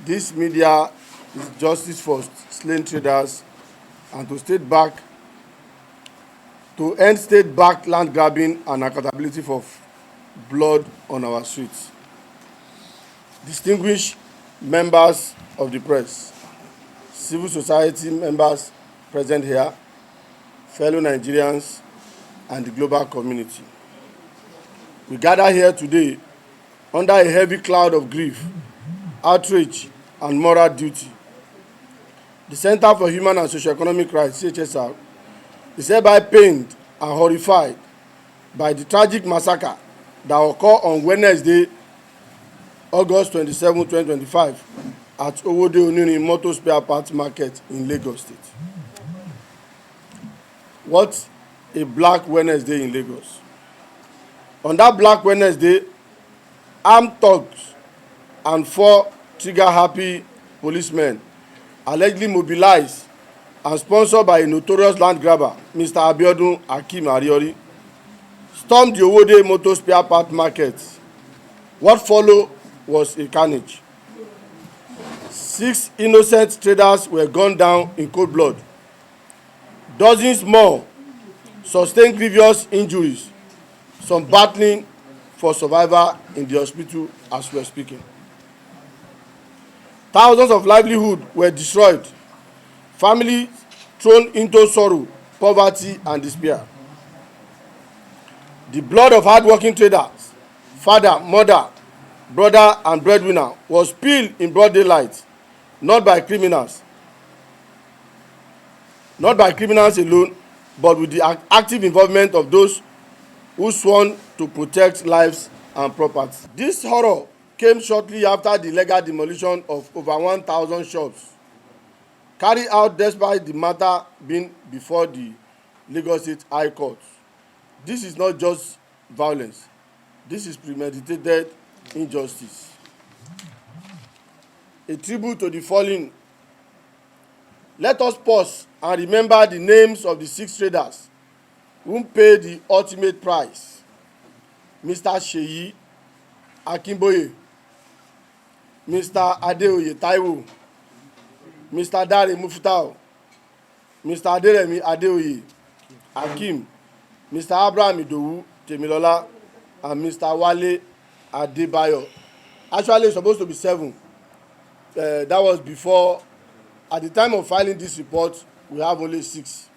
This media is justice for slain traders and to end state-backed land grabbing and accountability for blood on our streets. Distinguished members of the press, civil society members present here, fellow Nigerians, and the global community. We gather here today under a heavy cloud of grief, outrage, and moral duty. The Center for Human and Socio-Economic Rights, CHSR, is hereby pained and horrified by the tragic massacre that occurred on Wednesday, August 27, 2025, at Owode Oniri Motor Spare Parts Market in Lagos State. What a Black Wednesday in Lagos. On that Black Wednesday, armed thugs and 4 trigger-happy policemen allegedly mobilized and sponsored by a notorious land grabber, Mr. Abiodun Akeem Ariori, stormed the Owode Motor Spare Part Market. What followed was a carnage. 6 innocent traders were gunned down in cold blood. Dozens more sustained grievous injuries, some battling for survival in the hospital as we are speaking. Thousands of livelihoods were destroyed, families thrown into sorrow, poverty, and despair. The blood of hardworking traders, father, mother, brother, and breadwinner was spilled in broad daylight, not by criminals alone, but with the active involvement of those who sworn to protect lives and property. This horror came shortly after the illegal demolition of over 1,000 shops, carried out despite the matter being before the Lagos State High Court. This is not just violence. This is premeditated injustice. A tribute to the fallen. Let us pause and remember the names of the 6 traders who paid the ultimate price. Mr. Seyi Akinboye, Mr. Adeoye Taiwo, Mr. Dare Mufutau, Mr. Aderemi Adeoye Akim, Mr. Abraham Idowu Temilola, and Mr. Wale Adebayo. Actually, it's supposed to be 7. That was before. At the time of filing this report, we have only 6.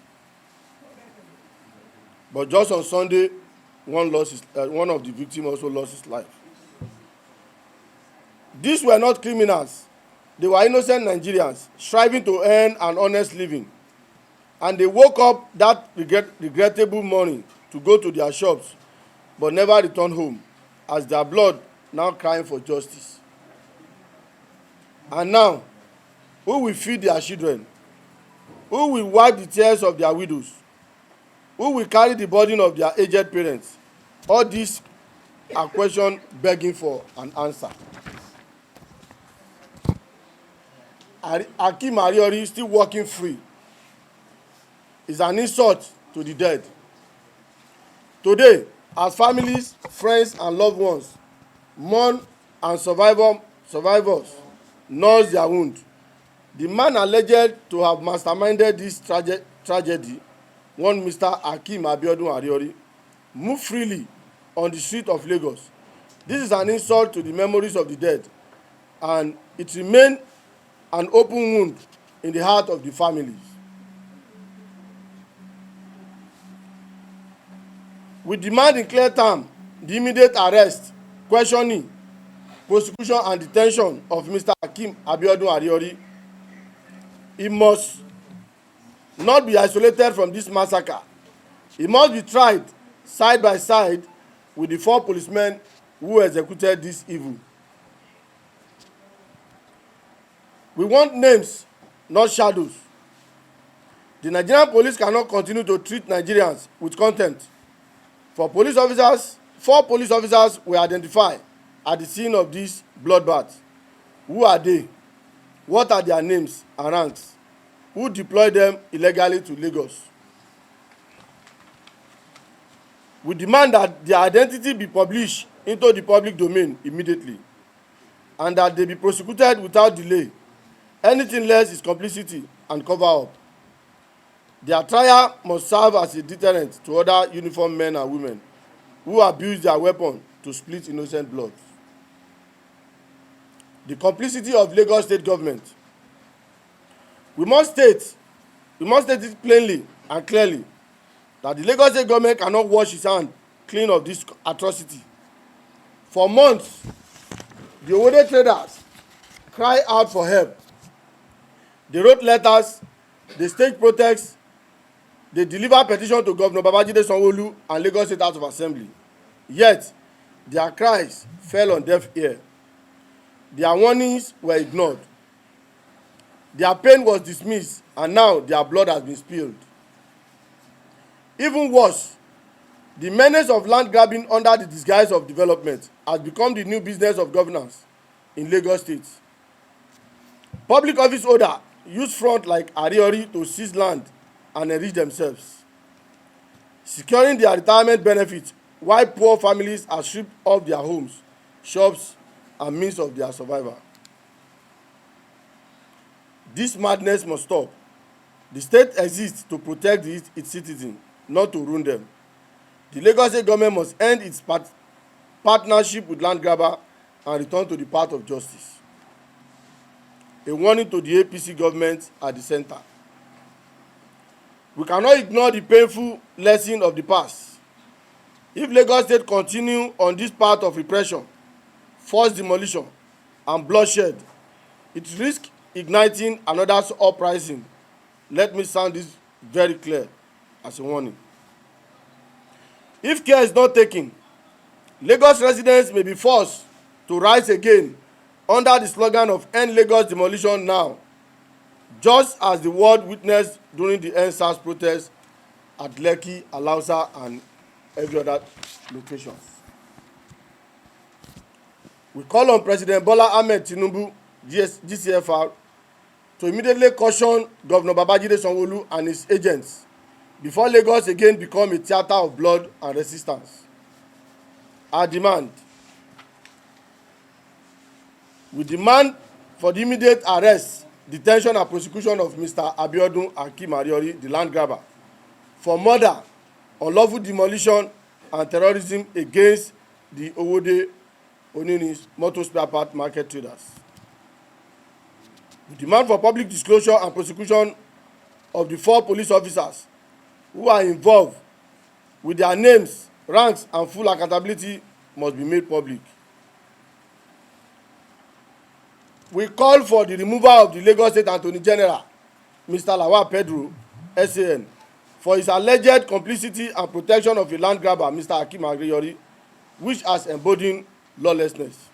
But just on Sunday, one of the victims also lost his life. These were not criminals. They were innocent Nigerians striving to earn an honest living. And they woke up that regrettable morning to go to their shops, but never returned home, as their blood now crying for justice. And now, who will feed their children? Who will wipe the tears of their widows? Who will carry the burden of their aged parents? All these are questions begging for an answer. Akeem Ariori is still walking free. Is an insult to the dead. Today, as families, friends, and loved ones mourn and survivors nurse their wound, the man alleged to have masterminded this tragedy, one Mr. Akeem Abiodun Ariori, moved freely on the street of Lagos. This is an insult to the memories of the dead, and it remains an open wound in the heart of the families. We demand in clear terms the immediate arrest, questioning, prosecution, and detention of Mr. Akeem Abiodun Ariori. He must not be isolated from this massacre. He must be tried side by side with the 4 policemen who executed this evil. We want names, not shadows. The Nigerian police cannot continue to treat Nigerians with contempt. 4 police officers were identified at the scene of this bloodbath. Who are they? What are their names and ranks? Who deployed them illegally to Lagos? We demand that their identity be published into the public domain immediately. and that they be prosecuted without delay. Anything less is complicity and cover-up. Their trial must serve as a deterrent to other uniformed men and women who abuse their weapon to split innocent blood. The complicity of Lagos State government. We must state it plainly and clearly that the Lagos State government cannot wash its hand clean of this atrocity. For months, the Owode traders cry out for help. They wrote letters, they staged protests, they delivered petitions to Governor Babajide Sanwo-Olu and Lagos State House of Assembly. Yet, their cries fell on deaf ear. Their warnings were ignored. Their pain was dismissed, and now their blood has been spilled. Even worse, the menace of land grabbing under the disguise of development has become the new business of governance in Lagos State. Public office holder use front like Ariori to seize land and enrich themselves, securing their retirement benefits while poor families are stripped of their homes, shops, and means of their survival. This madness must stop. The state exists to protect its citizens, not to ruin them. The Lagos State government must end its partnership with land grabber and return to the path of justice. A warning to the APC government at the center. We cannot ignore the painful lesson of the past. If Lagos State continue on this path of repression, forced demolition, and bloodshed, it risks igniting another uprising. Let me sound this very clear as a warning. If care is not taken, Lagos residents may be forced to rise again under the slogan of End Lagos Demolition Now, just as the world witnessed during the EndSARS protests at Lekki, Alausa, and every other locations. We call on President Bola Ahmed Tinubu, GCFR, to immediately caution Governor Babajide Sanwo-Olu and his agents before Lagos again become a theater of blood and resistance. Our demand. We demand for the immediate arrest, detention, and prosecution of Mr. Abiodun Akeem Ariori, the land grabber, for murder, unlawful demolition, and terrorism against the Owode Oninis motor spare part market traders. We demand for public disclosure and prosecution of the 4 police officers who are involved, with their names, ranks, and full accountability must be made public. We call for the removal of the Lagos State Attorney General, Mr. Lawal Pedro, SAN, for his alleged complicity and protection of a land grabber, Mr. Akeem Ariori, which has embodied lawlessness.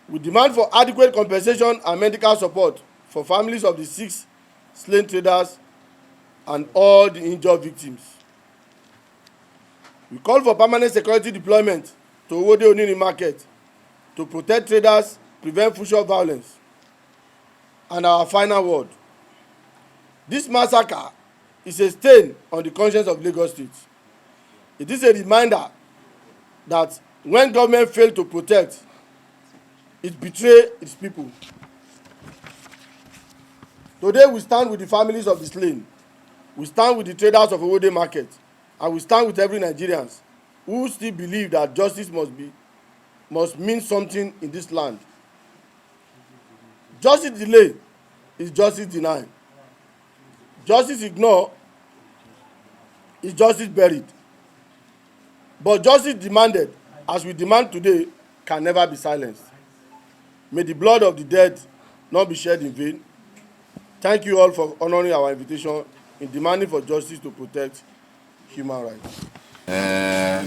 We demand for adequate compensation and medical support for families of the 6 slain traders and all the injured victims. We call for permanent security deployment to Owode Onini market to protect traders, prevent future violence. And our final word. This massacre is a stain on the conscience of Lagos State. It is a reminder that when government fail to protect, it betrays its people. Today we stand with the families of the slain. We stand with the traders of Owode market, and we stand with every Nigerian who still believe that justice must mean something in this land. Justice delay is justice denied. Justice ignored is justice buried. But justice demanded, as we demand today, can never be silenced. May the blood of the dead not be shed in vain. Thank you all for honoring our invitation in demanding for justice to protect human rights.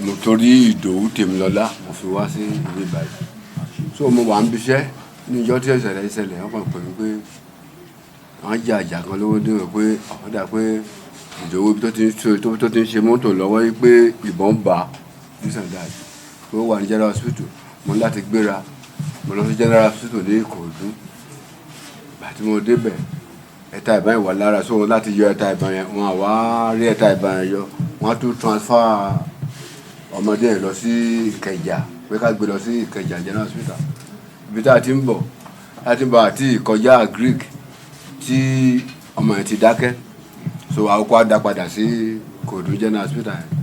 Nítorí Ìdòwú Tèmilọ́lá mo fi wá sí ìlú Ìbàdàn. So mo wà ń bíṣẹ́ ní ìjọ́ tí ìṣẹ̀lẹ̀ ọkàn pè mí pé àwọn jẹ́ àjà kan lówó dé rẹ̀ pé àwọn dà pé Ìdòwú tó ti ń ṣe mọ́tò lọ́wọ́ yìí pé ìbọn bá this and that. Pé ó wà ní general hospital. Mo ní láti gbéra. Mo lọ sí general hospital ní Ìkòròdú. Ìgbà tí mo débẹ̀ ẹ̀ta ìbọn yẹn wà lára, so láti yọ ẹ̀ta ìbọn yẹn wọn àwa rí ẹ̀ta ìbọn yẹn yọ, wọ́n á tún transfer ọmọdé yẹn lọ sí Ìkẹjà. pé ká gbé lọ sí Ìkẹjà general hospital ibi tá a ti ń bọ̀ àti ìkọjá Greek tí ọmọ yẹn ti dákẹ́ so àkókò àdá padà sí Ìkòròdú general hospital yẹn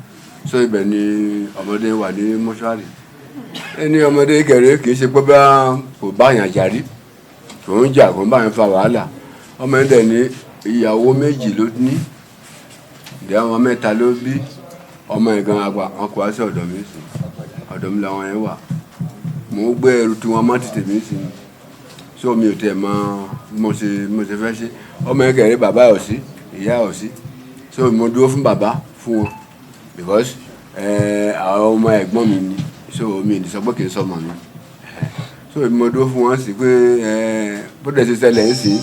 so ibẹ̀ ni ọmọdé wà ní mọ́ṣúárì ẹni ọmọdé kẹrẹ kì í ṣe pé bá kò bá yàn járí kò ń jà kò ń bá yàn fa wàhálà ọmọ yẹn dẹ̀ ní ìyàwó méjì ló ní ìdí àwọn mẹ́ta ló bí ọmọ yẹn gan àgbà wọn kò wá sí ọ̀dọ̀ mi sí ọ̀dọ̀ mi làwọn yẹn wà mò ń gbé ẹrù tí wọ́n mọ́ tètè mí sí ni so mi ò tẹ̀ mọ́ mo ṣe fẹ́ ṣe ọmọ yẹn kẹrẹ bàbá ò sí ìyá ò sí so mo dúró fún bàbá fún wọn because àwọn ọmọ ẹ̀gbọ́n mi ni so mi ní sọ pé kì í sọmọ mi so mo dúró fún wọn sí pé bó dẹ̀ ṣe ṣẹlẹ̀ ń sìn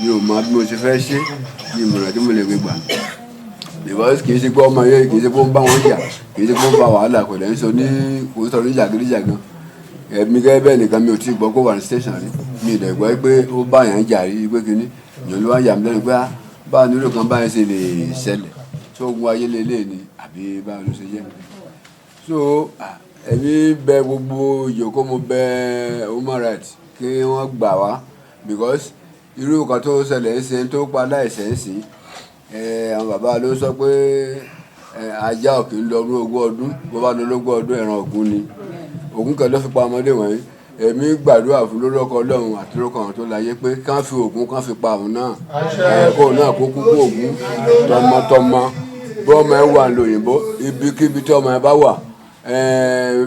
mi ò mọ bí mo ṣe fẹ́ ṣe ní ìmọ̀ràn tí mo lè gbé gbà because kì í ṣe pé ọmọ yẹn kì í ṣe pé ó ń bá wọn jà kì í ṣe pé ó ń fa wàhálà kò lẹ́yìn sọ ní kò sọ ní jàgídíjàgan ẹ̀mí gẹ́gẹ́ bẹ́ẹ̀ nìkan mi ò tí ì gbọ́ kó wà ní station rí mi ì dẹ̀ gbọ́ pé ó bá yàn jà rí pé kínní ìyẹn ló wá yà mí lẹ́nu pé báwo ni irú kan báyẹn ṣe lè ṣẹlẹ̀ tó ogun ayé lélẹ̀ ni àbí báwo ló ṣe jẹ́ so èmi bẹ̀ gbogbo ìjòkó mo bẹ̀ human rights kí wọ́n gbà wá because irú kan tó ṣẹlẹ̀ ń ṣe tó pa láìsẹ̀ ń sìn àwọn bàbá ló sọ pé ajá ò kì í lọ rú ogún ọdún bó bá lọ lógún ọdún ẹran ògún ni ògún kan ló fi pa ọmọdé wọ̀nyí èmi gbàdúrà fún lórúkọ Ọlọ́run àti lórúkọ àwọn tó láyé pé kán fi ògún kán fi pa òun náà kó náà kó kúkú ògún tọmọtọmọ bí ọmọ ẹ wà lóyìnbó ibikíbi tí ọmọ ẹ bá wà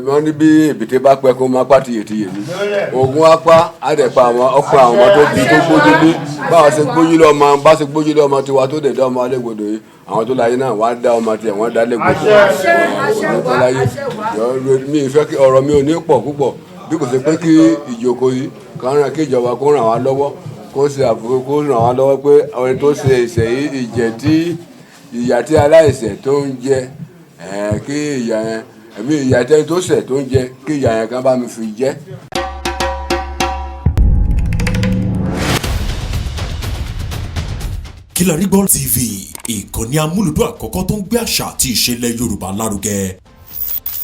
wọ́n ní bí èbìtẹ́ bá pẹ́ kó máa pa tiyètiyè ni ògún apá àdẹ̀pá àwọn ọkọ̀ àwọn ọmọ tó bí tó gbójúlé báwa ṣe gbójúlé ọmọ bá ṣe gbójúlé ọmọ tiwa tó dẹ̀ dá ọmọ alẹ́gbòdo yìí àwọn tó láyé náà wọ́n á dá ọmọ tiẹ̀ wọ́n á dá alẹ́gbòdo ọmọ tó láyé mi ìfẹ́ kí ọ̀rọ̀ mi ò ní pọ̀ púpọ̀ bí kò ṣe pé kí ìjókòó yìí kí ìjọba kó ràn wá lọ́wọ́ kó ṣe àfikún kó ràn wá lọ́wọ́ pé ọ̀rẹ́ tó ṣe ìṣẹ̀ yìí ìyà tí aláìṣẹ̀ tó ń jẹ kí ìyà yẹn ẹ̀mí ìyà tẹ́ni tó ṣẹ̀ tó ń jẹ kí ìyà yẹn kan bá mi fi jẹ́. Kilarigbo TV ìkànnì amúlùdún àkọ́kọ́ tó ń gbé àṣà àti ìṣẹ̀lẹ̀ Yorùbá lárugẹ.